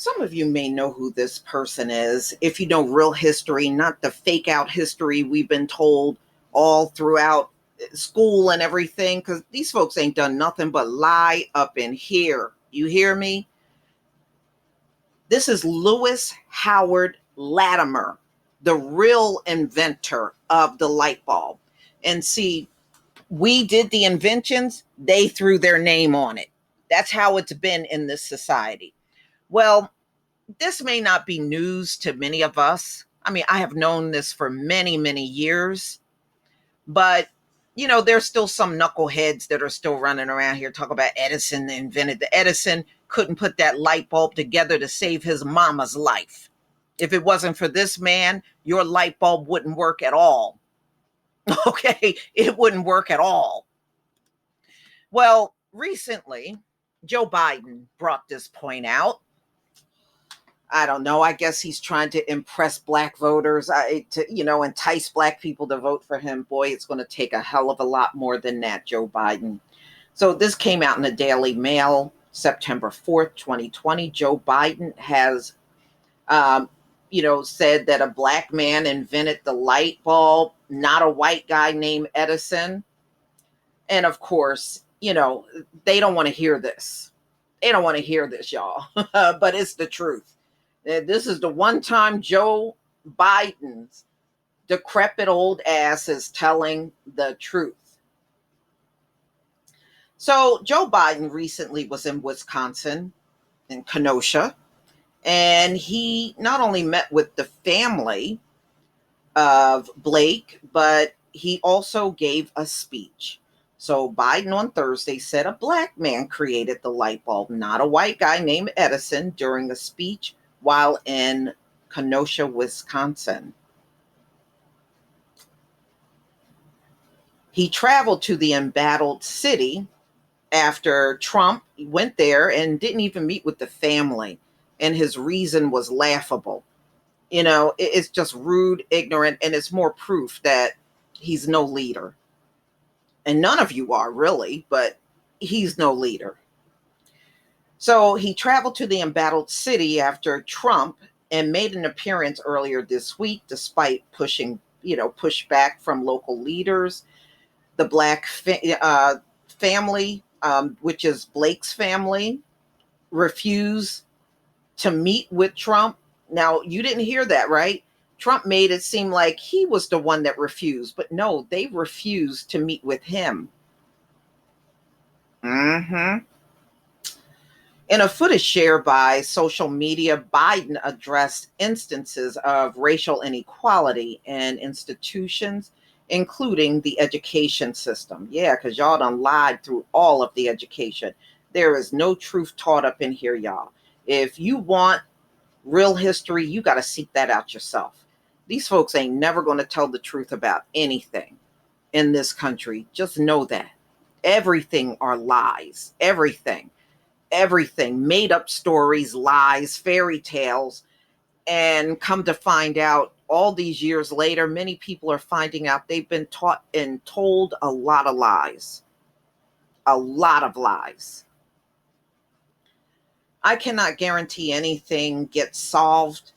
Some of you may know who this person is if you know real history, not the fake out history we've been told all throughout school and everything, because these folks ain't done nothing but lie up in here. You hear me? This is Lewis Howard Latimer, the real inventor of the light bulb. And see, we did the inventions, they threw their name on it. That's how it's been in this society. Well, this may not be news to many of us. I mean, I have known this for many, many years, but there's still some knuckleheads that are still running around here talking about Edison invented the Edison couldn't put that light bulb together to save his mama's life. If it wasn't for this man, your light bulb wouldn't work at all. Okay, it wouldn't work at all. Well, recently, Joe Biden brought this point out. I don't know. I guess he's trying to impress black voters, to entice black people to vote for him. Boy, it's going to take a hell of a lot more than that, Joe Biden. So this came out in the Daily Mail, September 4th, 2020. Joe Biden has, said that a black man invented the light bulb, not a white guy named Edison. And of course, they don't want to hear this. They don't want to hear this, y'all. But it's the truth. This is the one time Joe Biden's decrepit old ass is telling the truth. So Joe Biden recently was in Wisconsin, in Kenosha, and he not only met with the family of Blake, but he also gave a speech. So Biden on Thursday said a black man created the light bulb, not a white guy named Edison, during a speech while in Kenosha, Wisconsin. He traveled to the embattled city after Trump went there and didn't even meet with the family. And his reason was laughable. It's just rude, ignorant, and it's more proof that he's no leader. And none of you are really, but he's no leader. So he traveled to the embattled city after Trump and made an appearance earlier this week, despite pushback from local leaders. The black family, which is Blake's family, refused to meet with Trump. Now, you didn't hear that, right? Trump made it seem like he was the one that refused, but no, they refused to meet with him. In a footage shared by social media, Biden addressed instances of racial inequality in institutions, including the education system. Yeah, because y'all done lied through all of the education. There is no truth taught up in here, y'all. If you want real history, you got to seek that out yourself. These folks ain't never going to tell the truth about anything in this country. Just know that. Everything are lies. Everything, made up stories, lies, fairy tales. And come to find out all these years later, many people are finding out they've been taught and told a lot of lies. A lot of lies. I cannot guarantee anything gets solved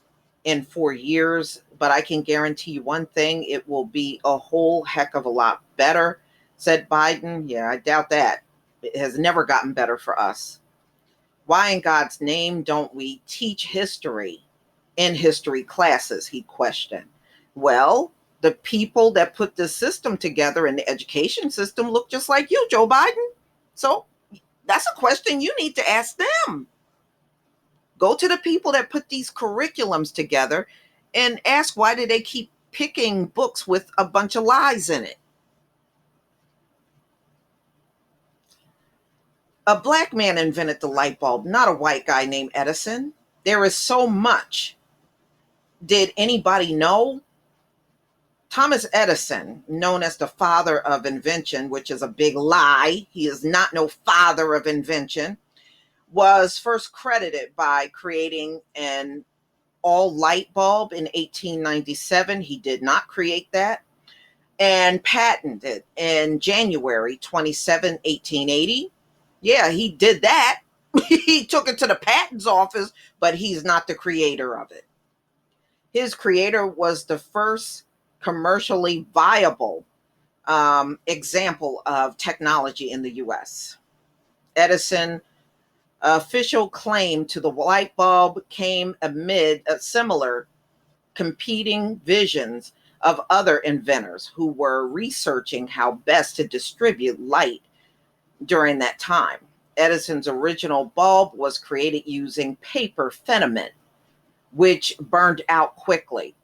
in 4 years, but I can guarantee you one thing, it will be a whole heck of a lot better, said Biden. Yeah, I doubt that. It has never gotten better for us. Why in God's name don't we teach history in history classes, he questioned. Well, the people that put this system together in the education system look just like you, Joe Biden. So that's a question you need to ask them. Go to the people that put these curriculums together and ask why do they keep picking books with a bunch of lies in it. A black man invented the light bulb, not a white guy named Edison. There is so much. Did anybody know? Thomas Edison, known as the father of invention, which is a big lie, he is not no father of invention, was first credited by creating an all light bulb in 1897. He did not create that. And patented in January 27, 1880. Yeah, he did that. He took it to the patents office, but he's not the creator of it. His creator was the first commercially viable example of technology in the US. Edison official claim to the light bulb came amid a similar competing visions of other inventors who were researching how best to distribute light during that time. Edison's original bulb was created using paper filament, which burned out quickly.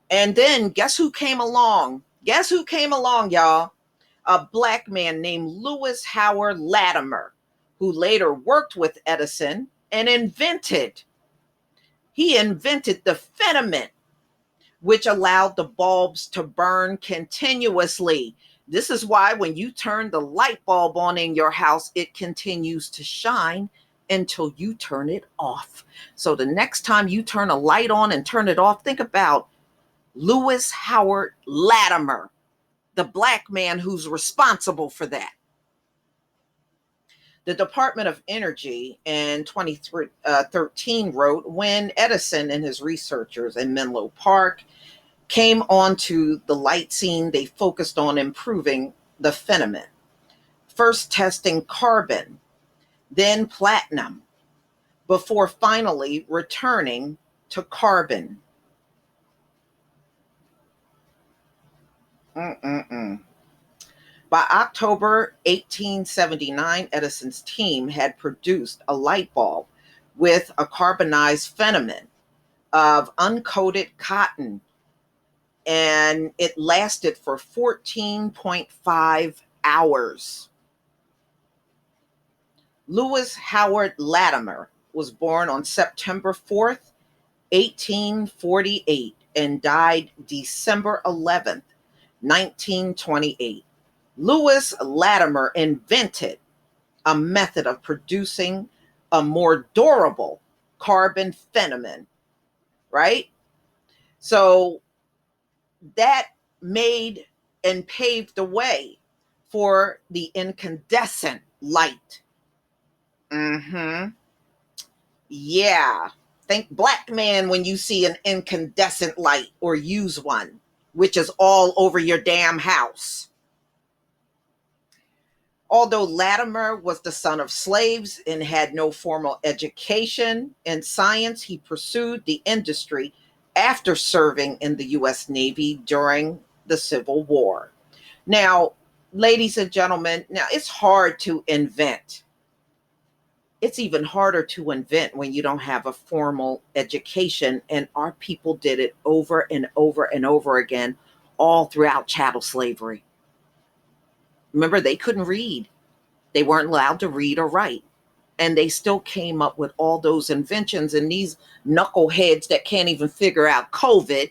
And then guess who came along? Guess who came along, y'all? A black man named Lewis Howard Latimer, who later worked with Edison and he invented the filament, which allowed the bulbs to burn continuously. This is why when you turn the light bulb on in your house, it continues to shine until you turn it off. So the next time you turn a light on and turn it off, think about Lewis Howard Latimer, the black man who's responsible for that. The Department of Energy in 2013 wrote, when Edison and his researchers in Menlo Park came onto the light scene, they focused on improving the filament, first testing carbon, then platinum, before finally returning to carbon. By October 1879, Edison's team had produced a light bulb with a carbonized filament of uncoated cotton, and it lasted for 14.5 hours. Lewis Howard Latimer was born on September 4th, 1848, and died December 11th, 1928. Lewis Latimer invented a method of producing a more durable carbon filament, right? So that made and paved the way for the incandescent light. Yeah. Think black man when you see an incandescent light or use one, which is all over your damn house. Although Latimer was the son of slaves and had no formal education in science, he pursued the industry after serving in the U.S. Navy during the Civil War. Now, ladies and gentlemen, now it's hard to invent. It's even harder to invent when you don't have a formal education, and our people did it over and over and over again, all throughout chattel slavery. Remember, they couldn't read. They weren't allowed to read or write. And they still came up with all those inventions, and these knuckleheads that can't even figure out COVID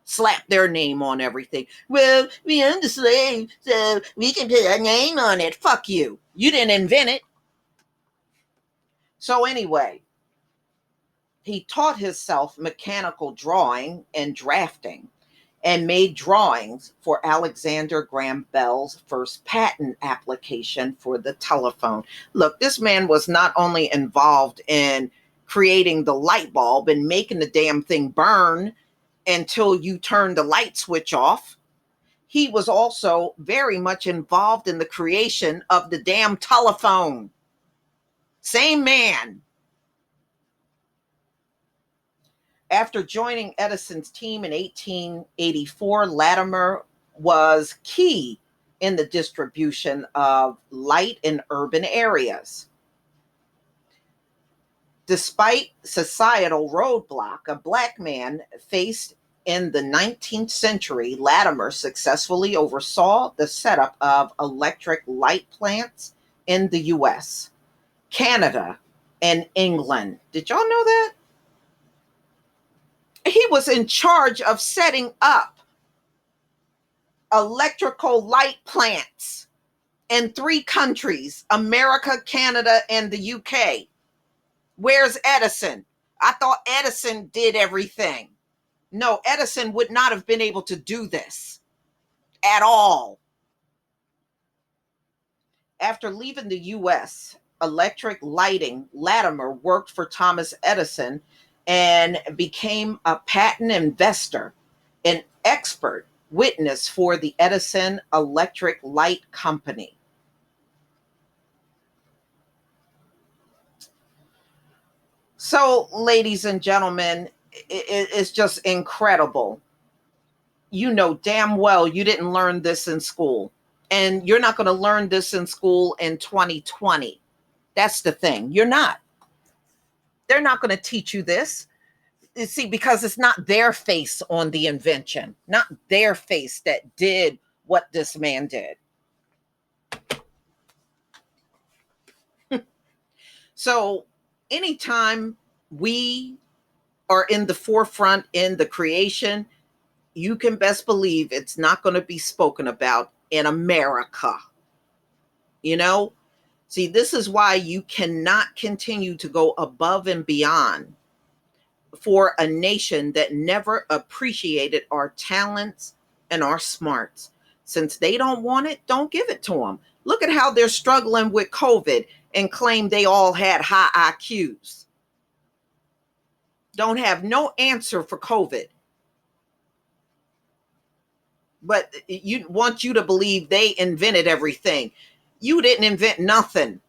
slap their name on everything. Well, we own the slave, so we can put a name on it. Fuck you. You didn't invent it. So anyway, he taught himself mechanical drawing and drafting, and made drawings for Alexander Graham Bell's first patent application for the telephone. Look, this man was not only involved in creating the light bulb and making the damn thing burn until you turn the light switch off, he was also very much involved in the creation of the damn telephone. Same man. After joining Edison's team in 1884, Latimer was key in the distribution of light in urban areas. Despite societal roadblock a black man faced in the 19th century, Latimer successfully oversaw the setup of electric light plants in the US, Canada, and England. Did y'all know that? He was in charge of setting up electrical light plants in 3 countries, America, Canada, and the UK. Where's Edison? I thought Edison did everything. No, Edison would not have been able to do this at all. After leaving the US, electric lighting, Latimer worked for Thomas Edison and became a patent investor, an expert witness for the Edison Electric Light Company. So, ladies and gentlemen, it's just incredible. You know damn well you didn't learn this in school. And you're not going to learn this in school in 2020. That's the thing. You're not. They're not going to teach you this. You see, because it's not their face on the invention, not their face that did what this man did. So, anytime we are in the forefront in the creation, you can best believe it's not going to be spoken about in America. You know, see, this is why you cannot continue to go above and beyond for a nation that never appreciated our talents and our smarts. Since they don't want it, don't give it to them. Look at how they're struggling with COVID and claim they all had high IQs. Don't have no answer for COVID. But you want you to believe they invented everything. You didn't invent nothing.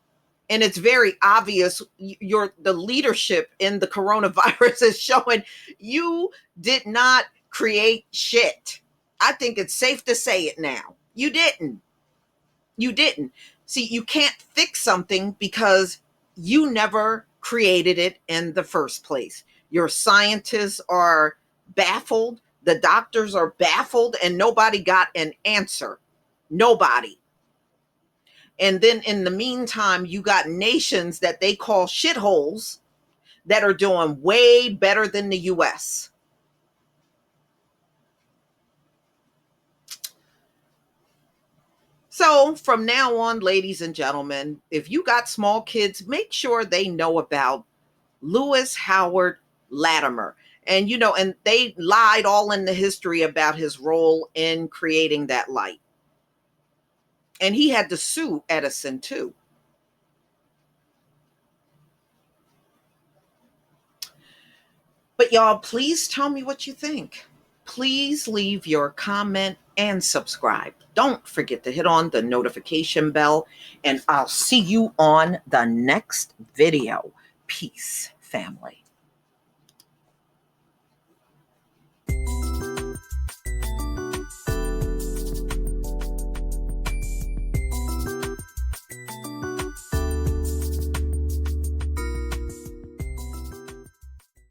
And it's very obvious the leadership in the coronavirus is showing you did not create shit. I think it's safe to say it now. You didn't. You didn't. See, you can't fix something because you never created it in the first place. Your scientists are baffled. The doctors are baffled, and nobody got an answer. Nobody. And then in the meantime, you got nations that they call shitholes that are doing way better than the US. So from now on, ladies and gentlemen, if you got small kids, make sure they know about Lewis Howard Latimer. And, and they lied all in the history about his role in creating that light. And he had to sue Edison too. But y'all, please tell me what you think. Please leave your comment and subscribe. Don't forget to hit on the notification bell, and I'll see you on the next video. Peace, family.